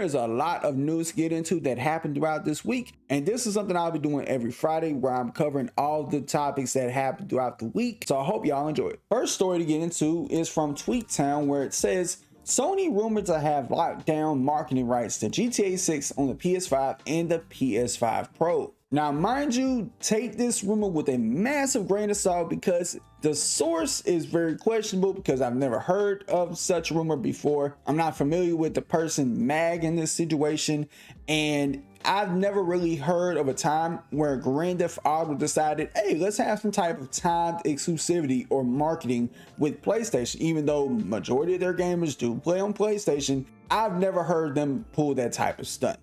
there's a lot of news to get into that happened throughout this week, and this is something I'll be doing every Friday where I'm covering all the topics that happened throughout the week. So I hope y'all enjoy it. First story to get into is from TweetTown, where it says Sony rumored to have locked down marketing rights to GTA 6 on the PS5 and the PS5 Pro. Now, mind you, take this rumor with a massive grain of salt because the source is very questionable, because I've never heard of such a rumor before. I'm not familiar with the person Mag in this situation, and I've never really heard of a time where Grand Theft Auto decided, hey, let's have some type of timed exclusivity or marketing with PlayStation. Even though majority of their gamers do play on PlayStation, I've never heard them pull that type of stunt.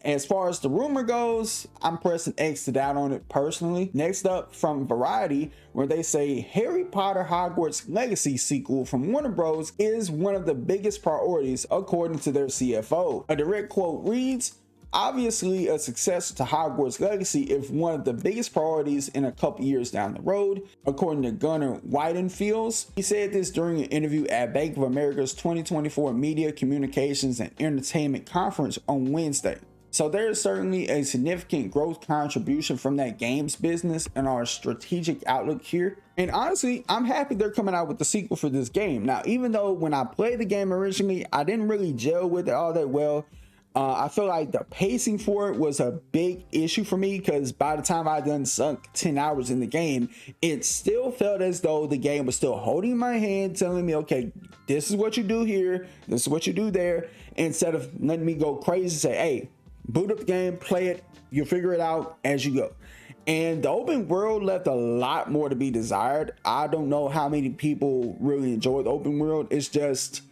As far as the rumor goes, I'm pressing X out on it personally. Next up, from Variety, where they say Harry Potter Hogwarts Legacy sequel from Warner Bros. Is one of the biggest priorities according to their CFO. A direct quote reads, obviously a successor to Hogwarts Legacy if one of the biggest priorities in a couple years down the road, according to Gunnar Weidenfels. He said this during an interview at Bank of America's 2024 Media, Communications and Entertainment Conference on Wednesday. So there is certainly a significant growth contribution from that games business and our strategic outlook here. And honestly, I'm happy they're coming out with the sequel for this game. Now, even though when I played the game originally, I didn't really gel with it all that well. I feel like the pacing for it was a big issue for me, because by the time I done sunk 10 hours in the game, it still felt as though the game was still holding my hand, telling me, okay, this is what you do here, this is what you do there, instead of letting me go crazy and say, hey, boot up the game, play it, you'll figure it out as you go. And the open world left a lot more to be desired. I don't know how many people really enjoy the open world. It's just,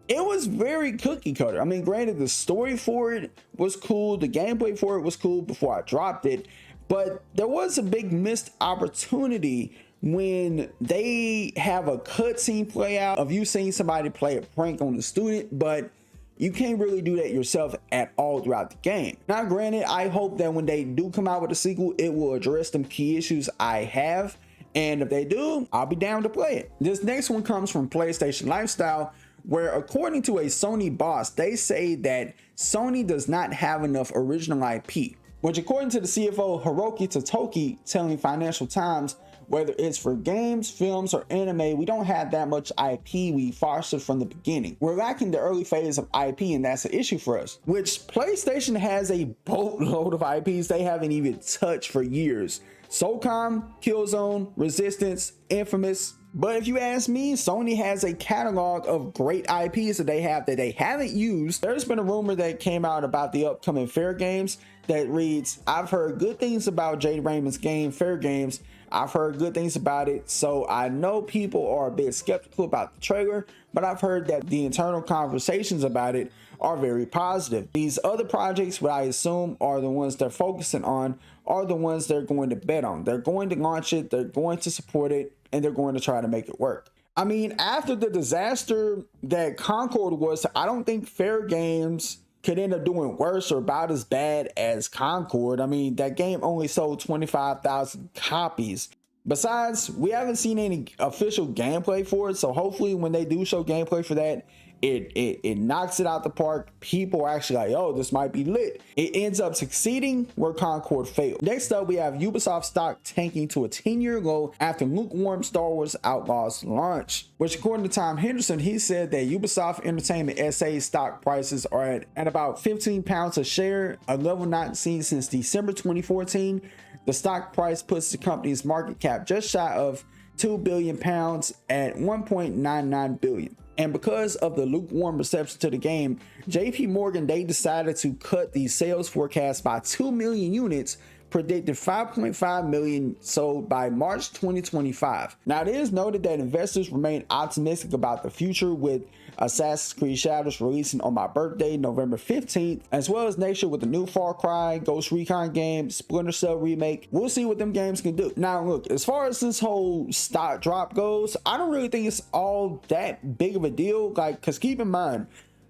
it was very cookie cutter. I mean, granted, the story for it was cool, the gameplay for it was cool before I dropped it, but there was a big missed opportunity when they have a cutscene play out of you seeing somebody play a prank on the student, but you can't really do that yourself at all throughout the game. Now, granted, I hope that when they do come out with a sequel, it will address them key issues I have, and if they do, I'll be down to play it. This next one comes from PlayStation Lifestyle, where according to a Sony boss, they say that Sony does not have enough original IP, which according to the CFO Hiroki Totoki telling Financial Times, whether it's for games, films, or anime, we don't have that much IP we fostered from the beginning. We're lacking the early phase of IP, and that's an issue for us, which PlayStation has a boatload of IPs they haven't even touched for years. SOCOM, Killzone, Resistance, Infamous. But if you ask me, Sony has a catalog of great IPs that they haven't used. There's been a rumor that came out about the upcoming Fairgames that reads, I've heard good things about Jade Raymond's game, Fairgames. I've heard good things about it, so I know people are a bit skeptical about the trailer, but I've heard that the internal conversations about it are very positive. These other projects, what I assume are the ones they're focusing on, are the ones they're going to bet on. They're going to launch it, they're going to support it, and they're going to try to make it work. I mean, after the disaster that Concord was, I don't think Fairgames could end up doing worse or about as bad as Concord. I mean, that game only sold 25,000 copies. Besides, we haven't seen any official gameplay for it, so hopefully when they do show gameplay for that, it knocks it out the park. People are actually like, oh, this might be lit. It ends up succeeding where Concord failed. Next up, we have Ubisoft stock tanking to a 10-year low after lukewarm Star Wars Outlaws launch, which according to Tom Henderson, he said that Ubisoft Entertainment SA stock prices are at about 15 pounds a share, a level not seen since December 2014. The stock price puts the company's market cap just shy of £2 billion at 1.99 billion. And because of the lukewarm reception to the game, JP Morgan, they decided to cut the sales forecast by 2 million units, predicted 5.5 million sold by March 2025. Now, it is noted that investors remain optimistic about the future, with Assassin's Creed Shadows releasing on my birthday, November 15th, as well as next year with the new Far Cry, Ghost Recon game, Splinter Cell remake. We'll see what them games can do. Now, look, as far as this whole stock drop goes, I don't really think it's all that big of a deal. Like, because keep in mind,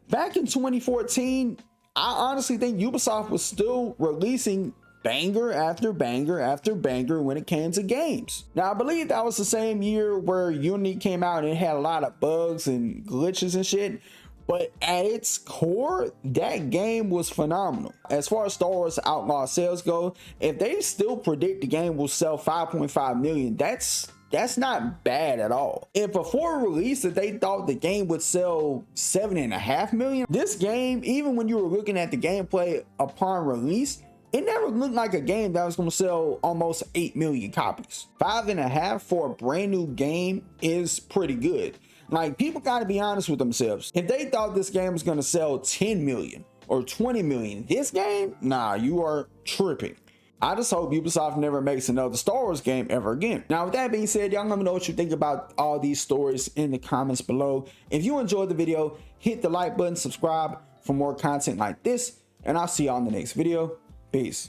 back in 2014, I honestly think Ubisoft was still releasing banger after banger after banger when it came to games. Now, I believe that was the same year where Unity came out and it had a lot of bugs and glitches and shit. but at its core, that game was phenomenal. As far as Star Wars Outlaw sales go, if they still predict the game will sell 5.5 million, that's not bad at all. If before release that they thought the game would sell 7.5 million, this game, even when you were looking at the gameplay upon release, it never looked like a game that was going to sell almost 8 million copies. 5.5 for a brand new game is pretty good. Like, people got to be honest with themselves. If they thought this game was going to sell 10 million or 20 million, this game, nah, you are tripping. I just hope Ubisoft never makes another Star Wars game ever again. Now, with that being said, y'all let me know what you think about all these stories in the comments below. If you enjoyed the video, hit the like button, subscribe for more content like this, and I'll see y'all in the next video. Peace.